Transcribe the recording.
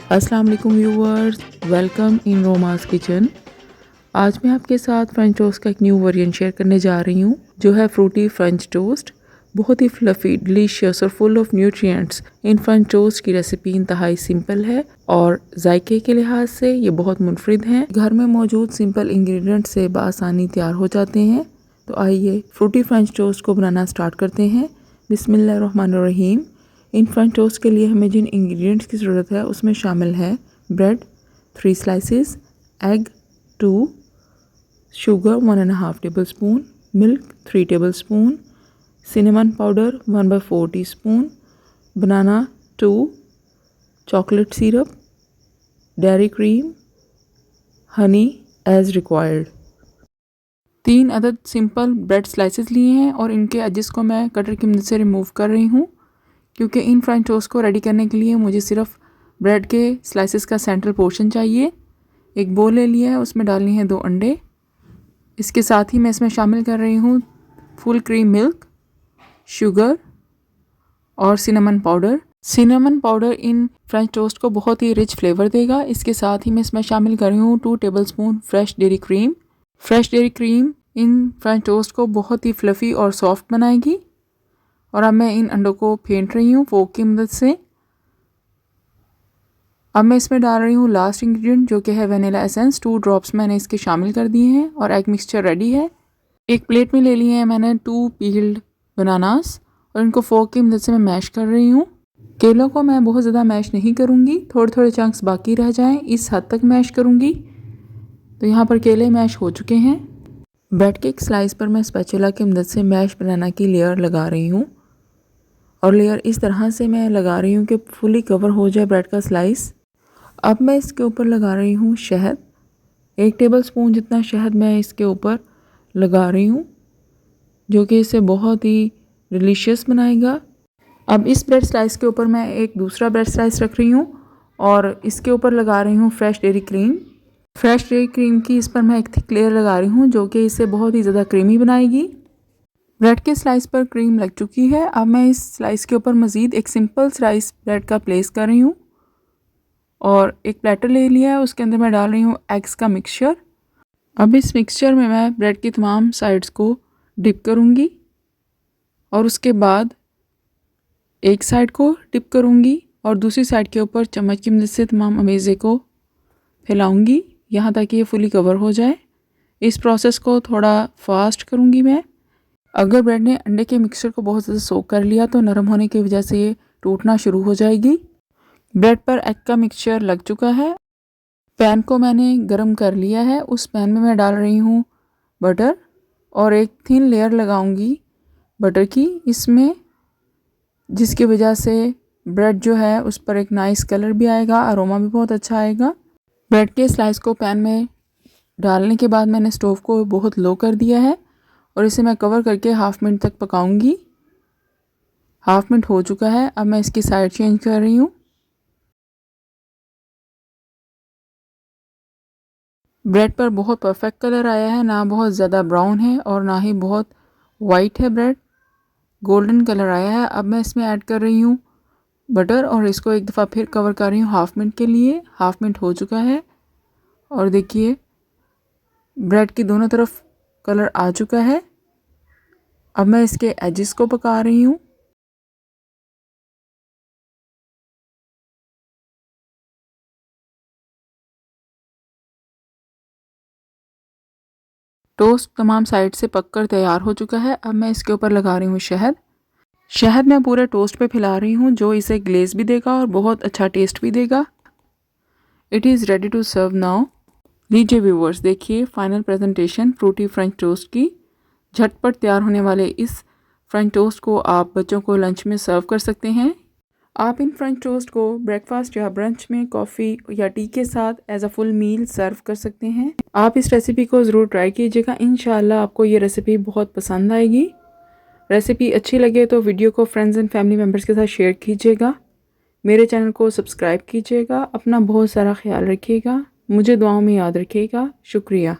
अस्सलाम वालेकुम viewers, welcome in रोमास kitchen. आज मैं आपके साथ फ्रेंच टोस्ट का एक न्यू वेरिएंट शेयर करने जा रही हूँ जो है फ्रूटी फ्रेंच टोस्ट। बहुत ही फ्लफी, डिलीशियस और फुल ऑफ न्यूट्रिएंट्स। इन फ्रेंच टोस्ट की रेसिपी इंतहाई सिंपल है और जायके के लिहाज से ये बहुत मुनफरिद हैं। घर में मौजूद सिंपल इंग्रेडिएंट से बआसानी तैयार हो जाते हैं। तो आइए फ्रूटी फ्रेंच टोस्ट को बनाना स्टार्ट करते हैं। बिस्मिल्लाहिर्रहमानिर्रहीम। इन फ्रेंच टोस्ट के लिए हमें जिन इंग्रेडिएंट्स की ज़रूरत है उसमें शामिल है bread 3 slices, egg 2, sugar 1.5 tablespoon, milk 3 tablespoon, cinnamon powder 1/4 teaspoon, banana 2, chocolate syrup, dairy cream, honey as required. 3 अदद सिंपल ब्रेड स्लाइसेस लिए हैं और इनके एजेस को मैं कटर की मदद से रिमूव कर रही हूँ क्योंकि इन फ्रेंच टोस्ट को रेडी करने के लिए मुझे सिर्फ ब्रेड के स्लाइसेस का सेंट्रल पोर्शन चाहिए। एक बोल ले लिया है, उसमें डालनी है 2 अंडे। इसके साथ ही मैं इसमें शामिल कर रही हूँ फुल क्रीम मिल्क, शुगर और सिनेमन पाउडर। सिनेमन पाउडर इन फ्रेंच टोस्ट को बहुत ही रिच फ्लेवर देगा। इसके साथ ही मैं इसमें शामिल कर रही हूँ 2 tablespoon fresh dairy cream. Fresh dairy cream इन फ्रेंच टोस्ट को बहुत ही फ्लफ़ी और सॉफ्ट बनाएगी। और अब मैं इन अंडों को फेंट रही हूँ फोक की मदद से। अब मैं इसमें डाल रही हूँ लास्ट इंग्रेडिएंट जो कि है वनीला एसेंस। 2 ड्रॉप्स मैंने इसके शामिल कर दिए हैं और एग मिक्सचर रेडी है। एक प्लेट में ले लिए हैं मैंने 2 पील्ड बनानास और इनको फोक की मदद से मैं मैश कर रही हूँ। केलों को मैं बहुत ज़्यादा मैश नहीं करूँगी, थोड़े थोड़े चंक्स बाकी रह जाएँ इस हद तक मैश करूँगी। तो यहाँ पर केले मैश हो चुके हैं। ब्रेड के एक स्लाइस पर मैं स्पैचुला की मदद से मैश बनाना की लेयर लगा रही हूँ और लेयर इस तरह से मैं लगा रही हूँ कि फुली कवर हो जाए ब्रेड का स्लाइस। अब मैं इसके ऊपर लगा रही हूँ शहद। 1 टेबलस्पून जितना शहद मैं इसके ऊपर लगा रही हूँ जो कि इसे बहुत ही डिलीशियस बनाएगा। अब इस ब्रेड स्लाइस के ऊपर मैं एक दूसरा ब्रेड स्लाइस रख रही हूँ और इसके ऊपर लगा रही हूँ fresh dairy cream. Fresh dairy cream की इस पर मैं एक थिक लेयर लगा रही हूँ जो कि इसे बहुत ही ज़्यादा क्रीमी बनाएगी। ब्रेड के स्लाइस पर क्रीम लग चुकी है। अब मैं इस स्लाइस के ऊपर मज़ीद एक सिंपल स्लाइस ब्रेड का प्लेस कर रही हूँ और एक प्लेटर ले लिया है, उसके अंदर मैं डाल रही हूँ एग्स का मिक्सचर। अब इस मिक्सचर में मैं ब्रेड की तमाम साइड्स को डिप करूँगी और उसके बाद एक साइड को डिप करूँगी और दूसरी साइड के ऊपर चम्मच की मदद से तमाम अमेज़े को फैलाऊँगी यहाँ तक कि ये फुली कवर हो जाए। इस प्रोसेस को थोड़ा फास्ट करूँगी मैं। अगर ब्रेड ने अंडे के मिक्सचर को बहुत ज़्यादा सोक कर लिया तो नरम होने की वजह से ये टूटना शुरू हो जाएगी। ब्रेड पर एग का मिक्सचर लग चुका है। पैन को मैंने गरम कर लिया है। उस पैन में मैं डाल रही हूँ बटर और एक थिन लेयर लगाऊंगी बटर की इसमें, जिसकी वजह से ब्रेड जो है उस पर एक नाइस कलर भी आएगा, अरोमा भी बहुत अच्छा आएगा। ब्रेड के स्लाइस को पैन में डालने के बाद मैंने स्टोव को बहुत लो कर दिया है और इसे मैं कवर करके हाफ़ मिनट तक पकाऊंगी। हाफ़ मिनट हो चुका है। अब मैं इसकी साइड चेंज कर रही हूँ। ब्रेड पर बहुत परफेक्ट कलर आया है, ना बहुत ज़्यादा ब्राउन है और ना ही बहुत वाइट है। ब्रेड गोल्डन कलर आया है। अब मैं इसमें ऐड कर रही हूँ बटर और इसको एक दफ़ा फिर कवर कर रही हूँ हाफ़ मिनट के लिए। हाफ़ मिनट हो चुका है और देखिए ब्रेड की दोनों तरफ कलर आ चुका है। अब मैं इसके एजेस को पका रही हूँ। टोस्ट तमाम साइड से पककर तैयार हो चुका है। अब मैं इसके ऊपर लगा रही हूँ शहद। शहद मैं पूरे टोस्ट पे फैला रही हूँ जो इसे ग्लेज भी देगा और बहुत अच्छा टेस्ट भी देगा। It is ready to serve now. लीजिए व्यूवर्स, देखिए final presentation Frooti french toast की। झटपट तैयार होने वाले इस फ्रेंच टोस्ट को आप बच्चों को लंच में सर्व कर सकते हैं। आप इन फ्रेंच टोस्ट को ब्रेकफास्ट या ब्रंच में कॉफ़ी या टी के साथ एज अ फुल मील सर्व कर सकते हैं। आप इस रेसिपी को ज़रूर ट्राई कीजिएगा। इंशाल्लाह आपको ये रेसिपी बहुत पसंद आएगी। रेसिपी अच्छी लगे तो वीडियो को फ्रेंड्स एंड फैमिली मेम्बर्स के साथ शेयर कीजिएगा। मेरे चैनल को सब्सक्राइब कीजिएगा। अपना बहुत सारा ख्याल रखिएगा। मुझे दुआओं में याद रखिएगा। शुक्रिया।